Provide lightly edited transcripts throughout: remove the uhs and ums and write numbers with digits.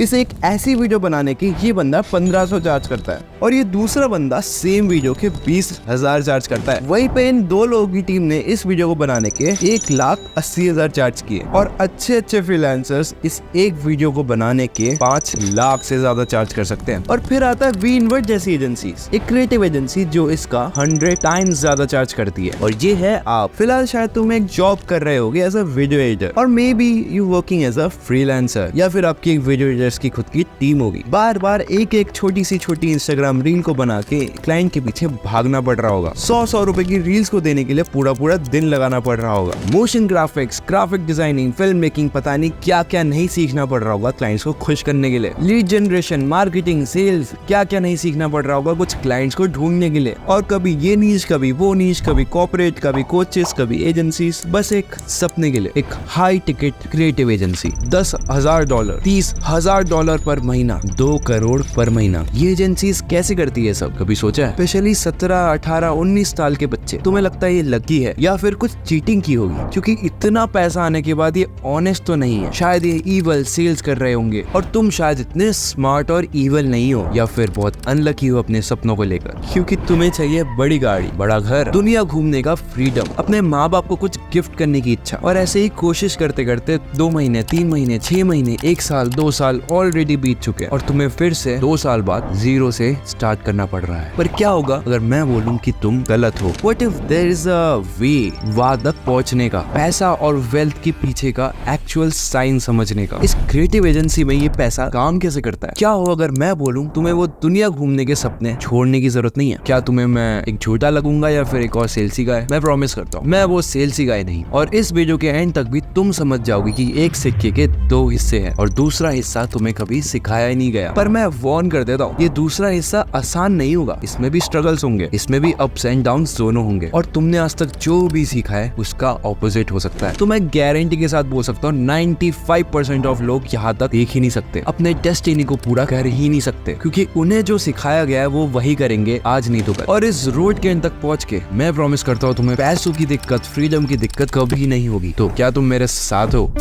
इसे एक ऐसी वीडियो बनाने की ये बंदा 1500 चार्ज करता है और ये दूसरा बंदा सेम वीडियो के 20,000 चार्ज करता है। वहीं पे इन दो लोगों की टीम ने इस वीडियो को बनाने के 1,80,000 चार्ज किए और अच्छे फ्रीलांसर्स इस एक वीडियो को बनाने के 5 लाख से ज्यादा चार्ज कर सकते हैं। और फिर आता है वी इन्वर्ट जैसी एजेंसी, एक क्रिएटिव एजेंसी जो इसका 100 टाइम्स ज्यादा चार्ज करती है। और ये है आप। फिलहाल शायद तुम एक जॉब कर रहे होगे एज अ वीडियो एडिटर और maybe you working as a freelancer, या फिर आपकी एक वीडियो एडिटर्स की खुद की टीम होगी। बार बार एक छोटी इंस्टाग्राम रील को बना के क्लाइंट के पीछे भागना पड़ रहा होगा। 100 रुपए की रील्स को देने के लिए पूरा दिन लगाना पड़ रहा होगा। Motion graphics, graphic designing, film making, पता नहीं क्या नहीं सीखना पड़ रहा होगा क्लाइंट्स को खुश करने के लिए। लीड जनरेशन, मार्केटिंग, सेल्स, क्या नहीं सीखना पड़ रहा होगा कुछ क्लाइंट्स को ढूंढने के लिए। और कभी ये नीश, कभी वो नीश, कभी कॉर्पोरेट, कभी कोचेस, कभी एजेंसीज, बस एक सपने के लिए एक हाई टिकट क्रिएटिव एजेंसी। $10,000, $30,000 पर महीना, 2 करोड़ पर महीना। ये एजेंसीज कैसे करती है सब, कभी सोचा है? स्पेशली 17, 18, 19 साल के बच्चे। तुम्हें लगता है ये लकी है या फिर कुछ चीटिंग की होगी? क्योंकि इतना पैसा आने के बाद ये ऑनेस्ट तो नहीं है। शायद ये ईवल सेल्स कर रहे होंगे और तुम शायद इतने स्मार्ट और ईवल नहीं हो, या फिर बहुत अनलकी हो अपने सपनों को लेकर। क्योंकि तुम्हें चाहिए बड़ी गाड़ी, बड़ा घर, दुनिया घूमने का फ्रीडम, अपने माँ बाप को कुछ गिफ्ट करने की इच्छा। और ऐसे ही कोशिश करते करते 2 महीने, 3 महीने, 6 महीने, 1 साल, 2 साल ऑलरेडी बीत चुके हैं और तुम्हें फिर से 2 साल बाद 0 से स्टार्ट करना पड़ रहा है। पर क्या होगा अगर मैं बोलूं कि तुम गलत हो? What if there is a way वहां तक पहुंचने का, पैसा और वेल्थ के पीछे का एक्चुअल साइन समझने का? इस क्रिएटिव एजेंसी में ये पैसा काम कैसे करता है? क्या हो अगर मैं बोलूं तुम्हें वो दुनिया घूमने के सपने छोड़ने की जरूरत नहीं है? क्या तुम्हें मैं एक झूठा लगूंगा या फिर एक और सेल्सी गाय? मैं प्रॉमिस करता हूँ मैं वो सेल्सी गाय नहीं। और इस वीडियो के एंड तक भी तुम समझ जाओगे कि एक सिक्के के 2 हिस्से हैं और दूसरा हिस्सा तुम्हें कभी सिखाया ही नहीं गया। पर मैं वार्न कर देता हूँ, ये दूसरा हिस्सा आसान नहीं होगा। इसमें भी स्ट्रगल्स होंगे, इसमें भी अप्स एंड डाउन्स दोनों होंगे और तुमने आज तक जो भी सीखा है उसका ऑपोजिट हो सकता है। तो मैं गारंटी के साथ बोल सकता हूँ 95% ऑफ लोग यहाँ तक देख ही नहीं सकते, अपने डेस्टिनी को पूरा कर ही नहीं सकते, क्योंकि उन्हें जो सिखाया गया है वो वही करेंगे आज नहीं तो कल। और इस रोड के एंड तक पहुंच के मैं प्रॉमिस करता हूँ तुम्हें पैसों की दिक्कत, फ्रीडम की दिक्कत कभी नहीं होगी। तो क्या तुम मेरे साथ हो?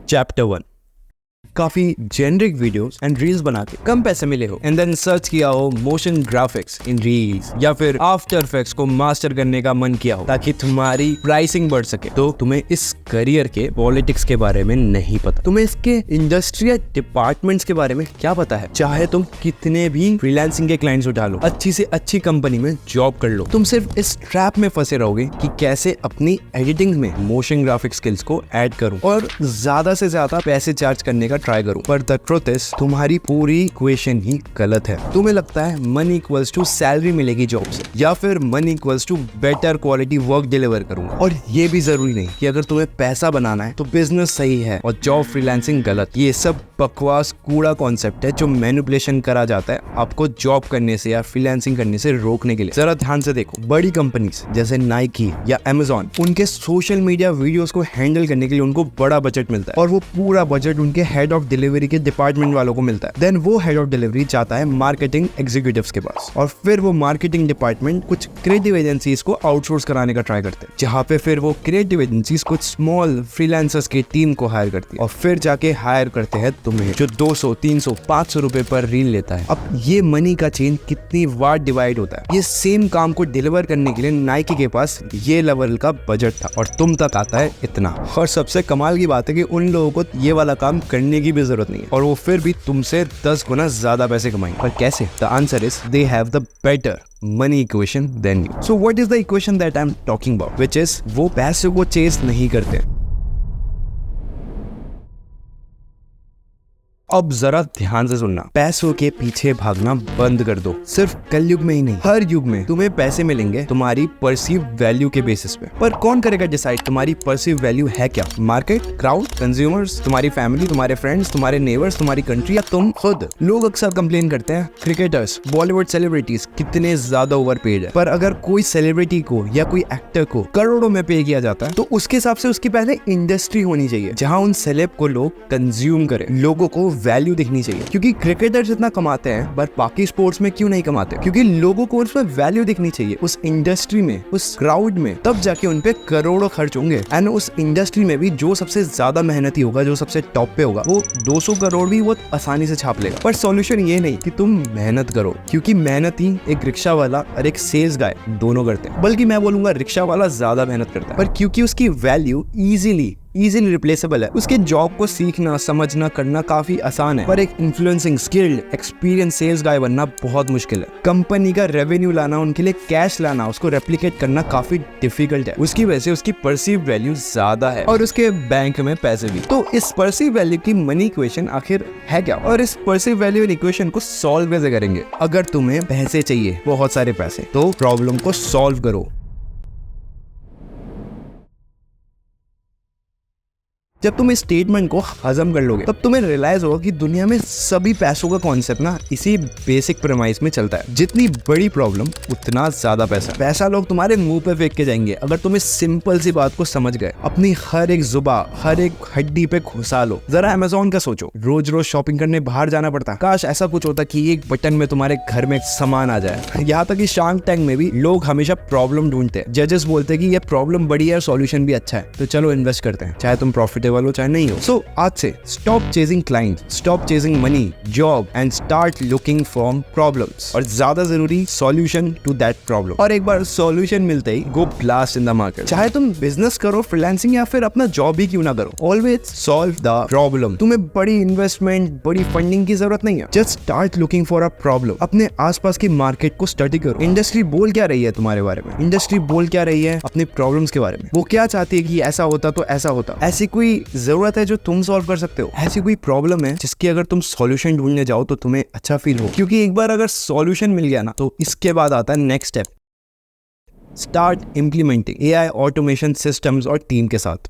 चैप्टर 1। काफी जेनरिक वीडियोस एंड रील्स बना के कम पैसे मिले हो एंड देन सर्च किया हो मोशन ग्राफिक्स इन रील्स, या फिर आफ्टर इफेक्ट्स को मास्टर करने का मन किया हो ताकि तुम्हारी प्राइसिंग बढ़ सके। तो तुम्हें इस करियर के पॉलिटिक्स के बारे में नहीं पता, तुम्हें इसके इंडस्ट्रियल डिपार्टमेंट्स के बारे में क्या पता है। चाहे तुम कितने भी फ्रीलांसिंग के क्लाइंट्स उठा लो, अच्छी से अच्छी कंपनी में जॉब कर लो, तुम सिर्फ इस ट्रैप में फंसे रहोगे कि कैसे अपनी एडिटिंग में मोशन ग्राफिक्स स्किल्स को ऐड करूं और ज्यादा से ज्यादा पैसे चार्ज करने का ट्राई करूं। पर द ट्रुथ इज तुम्हारी पूरी इक्वेशन ही गलत है। तुम्हें लगता है मनी इक्वल्स टू सैलरी मिलेगी जॉब से, या फिर money equals to better quality work deliver करूंगा। और ये भी जरूरी नहीं कि अगर तुम्हें पैसा बनाना है तो बिजनेस सही है और जॉब फ्रीलांसिंग गलत। ये सब बकवास कूड़ा कॉन्सेप्ट है जो मैनिपुलेशन करा जाता है आपको जॉब करने से या फ्रीलांसिंग करने से रोकने के लिए। जरा ध्यान से देखो, बड़ी कंपनीज जैसे नाइकी या अमेजॉन, उनके सोशल मीडिया वीडियोस को हैंडल करने के लिए उनको बड़ा बजट मिलता है और वो पूरा बजट उनके हेड ऑफ डिलीवरी के डिपार्टमेंट वालों को मिलता है। देन वो हेड ऑफ डिलीवरी जाता है मार्केटिंग एग्जीक्यूटिव्स के पास और फिर वो मार्केटिंग डिपार्टमेंट कुछ क्रिएटिव एजेंसीज को आउटसोर्स कराने का ट्राई करते हैं, जहाँ पे फिर वो क्रिएटिव एजेंसीज कुछ स्मॉल फ्रीलांसर्स की टीम को हायर करती है और फिर जाके हायर करते हैं तुम्हें, जो 200, 300, 500 रुपए पर रील लेता है। अब ये मनी का चेन कितनी बार डिवाइड होता है। ये सेम काम को डिलीवर करने के लिए नाइकी के पास ये लेवल का बजट था और तुम तक आता है इतना। और सबसे कमाल की बात है कि उन लोगों को ये वाला काम करने की भी जरूरत नहीं है और वो फिर भी तुमसे 10 गुना ज्यादा पैसे कमाएंगे। पर कैसे? The answer is they have the better money equation than you. So what is the equation that I'm talking about? Which is वो पैसे को चेस नहीं करते। अब जरा ध्यान से सुनना, पैसों के पीछे भागना बंद कर दो। सिर्फ कलयुग में ही नहीं, हर युग में तुम्हें पैसे मिलेंगे तुम्हारी परसीव वैल्यू के बेसिस पे। पर कौन करेगा डिसाइड तुम्हारी परसीव वैल्यू है क्या? मार्केट, क्राउड, कंज्यूमर्स, तुम्हारी फैमिली, तुम्हारे फ्रेंड्स, तुम्हारे नेबर्स, तुम्हारी कंट्री या तुम खुद? लोग अक्सर कंप्लेन करते हैं क्रिकेटर्स, बॉलीवुड सेलिब्रिटीज कितने ज्यादा ओवरपेड है। पर अगर कोई सेलिब्रिटी को या कोई एक्टर को करोड़ों में पे किया जाता है तो उसके हिसाब से उसकी पहले इंडस्ट्री होनी चाहिए जहां उन सेलेब को लोग कंज्यूम करें, लोगों को वैल्यू दिखनी चाहिए, क्योंकि क्रिकेटर्स इतना कमाते हैं पर बाकी स्पोर्ट्स में क्यों नहीं कमाते? क्योंकि लोगों को उसमें वैल्यू दिखनी चाहिए, उस इंडस्ट्री में, उस क्राउड में, तब जाके उनपे करोड़ों खर्च होंगे। एंड उस इंडस्ट्री में भी जो सबसे ज्यादा मेहनती होगा, जो सबसे टॉप पे होगा, वो 200 करोड़ भी बहुत आसानी से छाप लेगा। पर सॉल्यूशन ये नहीं कि तुम मेहनत करो, क्योंकि मेहनत ही एक रिक्शा वाला और एक सेल्स गाय दोनों करते हैं। बल्कि मैं बोलूंगा रिक्शा वाला ज्यादा मेहनत करता है, पर क्योंकि उसकी वैल्यू इजीली रिप्लेसेबल है, उसके जॉब को सीखना, समझना, करना काफी आसान है। पर एक influencing, skilled, experience sales guy बनना बहुत मुश्किल है। कंपनी का रेवेन्यू लाना, उनके लिए कैश लाना, उसको रेप्लिकेट करना काफी डिफिकल्ट है। उसकी वजह से उसकी परसीव वैल्यू ज्यादा है और उसके बैंक में पैसे भी। तो इस परसीव वैल्यू की मनी इक्वेशन आखिर है क्या, और इस परसीव वैल्यू इक्वेशन को सॉल्व कैसे करेंगे? अगर तुम्हें पैसे चाहिए, बहुत सारे पैसे, तो प्रॉब्लम को सॉल्व करो। जब तुम इस स्टेटमेंट को हजम कर लोगे, तब तुम्हें रियलाइज होगा कि दुनिया में सभी पैसों का कॉन्सेप्ट ना इसी बेसिक प्रेमाइस में चलता है। जितनी बड़ी प्रॉब्लम उतना ज्यादा पैसा। पैसा लोग तुम्हारे मुंह पे फेंक के जाएंगे अगर तुम इस सिंपल सी बात को समझ गए। अपनी हर एक जुबान, हर एक हड्डी पे घुसा लो। जरा अमेज़न का सोचो, रोज रोज शॉपिंग करने बाहर जाना पड़ता। काश ऐसा कुछ होता कि एक बटन में तुम्हारे घर में सामान आ जाए। यहाँ तक कि शार्क टैंक में भी लोग हमेशा प्रॉब्लम ढूंढते हैं। जजेस बोलते हैं कि ये प्रॉब्लम बड़ी है और सॉल्यूशन भी अच्छा है, तो चलो इन्वेस्ट करते हैं, चाहे तुम प्रॉफिटेबल हो चाहे नहीं हो। सो आज से stop chasing clients, stop chasing money, job and start looking for problems, और ज्यादा जरूरी सॉल्यूशन टू दैट प्रॉब्लम। और एक बार सॉल्यूशन मिलते ही गो ब्लास्ट इन द मार्केट। चाहे तुम बिजनेस करो, फ्रीलांसिंग, या फिर अपना जॉब ही क्यों ना करो, ऑलवेज सॉल्व द प्रॉब्लम। तुम्हें बड़ी इन्वेस्टमेंट, बड़ी फंडिंग की जरूरत नहीं है। Just start looking for a problem. अपने आसपास की मार्केट को स्टडी करो। इंडस्ट्री बोल क्या रही है तुम्हारे बारे में, इंडस्ट्री बोल क्या रही है अपनी प्रॉब्लम्स के बारे में। वो क्या चाहती है कि ऐसा होता तो ऐसा होता। ऐसी कोई जरूरत है जो तुम सॉल्व कर सकते हो? ऐसी कोई प्रॉब्लम है जिसकी अगर तुम सॉल्यूशन ढूंढने जाओ तो तुम्हें अच्छा फील हो? क्योंकि एक बार अगर सॉल्यूशन मिल गया ना, तो इसके बाद आता है next step, start implementing AI automation systems और टीम के साथ।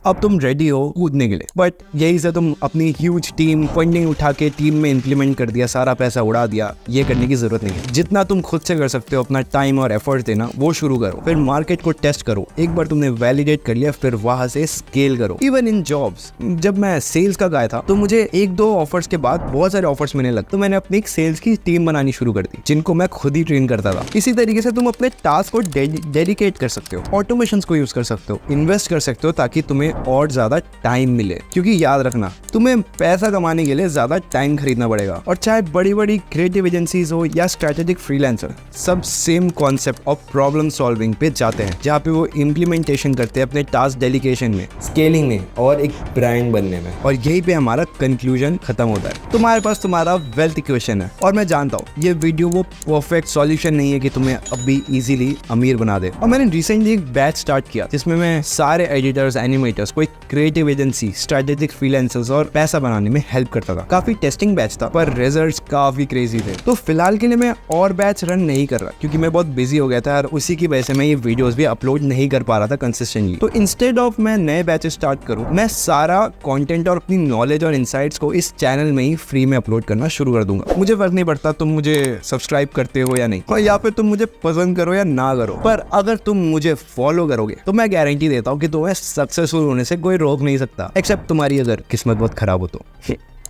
अब तुम रेडी हो कूदने के लिए, बट यही से तुम अपनी ह्यूज टीम फंडिंग उठा के टीम में इंप्लीमेंट कर दिया, सारा पैसा उड़ा दिया। ये करने की जरूरत नहीं है। जितना तुम खुद से कर सकते हो, अपना टाइम और एफर्ट देना, वो शुरू करो। फिर मार्केट को टेस्ट करो। एक बार तुमने वैलिडेट कर लिया, फिर वहां से स्केल करो। इवन इन जॉब्स, जब मैं सेल्स का गाय था तो मुझे 1-2 ऑफर्स के बाद बहुत सारे ऑफर्स मिलने लगे, तो मैंने अपनी एक सेल्स की टीम बनानी शुरू कर दी, जिनको मैं खुद ही ट्रेन करता था। इसी तरीके से तुम अपने टास्क को डेडिकेट कर सकते हो, ऑटोमेशन को यूज कर सकते हो, इन्वेस्ट कर सकते हो, ताकि तुम्हें और ज्यादा टाइम मिले। क्योंकि याद रखना, तुम्हें पैसा कमाने के लिए ज्यादा टाइम खरीदना पड़ेगा। और चाहे बड़ी बड़ी क्रिएटिव एजेंसीज हो या स्ट्रेटेजिक फ्रीलांसर, सब same concept of problem solving पे जाते हैं, जहाँ पे वो इम्प्लीमेंटेशन करते हैं अपने टास्क डेलीकेशन में, स्केलिंग में और एक ब्रांड बनने में। और यही पे हमारा कंक्लूजन खत्म होता है। तुम्हारे पास तुम्हारा वेल्थ इक्वेशन है, और मैं जानता हूँ ये वीडियो वो परफेक्ट सॉल्यूशन नहीं है कि तुम्हें अभी इजीली अमीर बना दे। और मैंने रिसेंटली एक बैच स्टार्ट किया जिसमें मैं सारे एडिटर्स, एनिमेटर्स, कोई क्रिएटिव एजेंसी, स्ट्रेटेजिक फ्रीलांसर्स और पैसा बनाने में हेल्प करता था। काफी टेस्टिंग बैच था, पर रिजल्ट्स काफी क्रेजी थे। तो फिलहाल के लिए मैं और बैच रन नहीं कर रहा, क्योंकि मैं बहुत बिजी हो गया था और उसी की वजह से मैं ये वीडियोस भी अपलोड नहीं कर पा रहा था कंसिस्टेंटली। तो इंस्टेड ऑफ मैं नए बैचेस स्टार्ट करूं, मैं सारा कंटेंट और अपनी नॉलेज और इनसाइट्स को इस चैनल में ही फ्री में अपलोड करना शुरू कर दूंगा। मुझे फर्क नहीं पड़ता तुम मुझे सब्सक्राइब करते हो या नहीं, और या फिर तुम मुझे पसंद करो या ना करो, पर अगर तुम मुझे फॉलो करोगे तो मैं गारंटी देता हूँ कि तुम्हें सक्सेसफुल होने से कोई रोक नहीं सकता, एक्सेप्ट तुम्हारी अगर किस्मत बहुत खराब हो तो।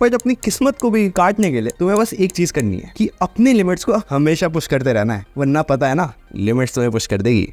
बट अपनी किस्मत को भी काटने के लिए तुम्हें बस एक चीज करनी है कि अपनी लिमिट्स को हमेशा पुश करते रहना है, वरना पता है ना, लिमिट्स तुम्हें पुश कर देगी।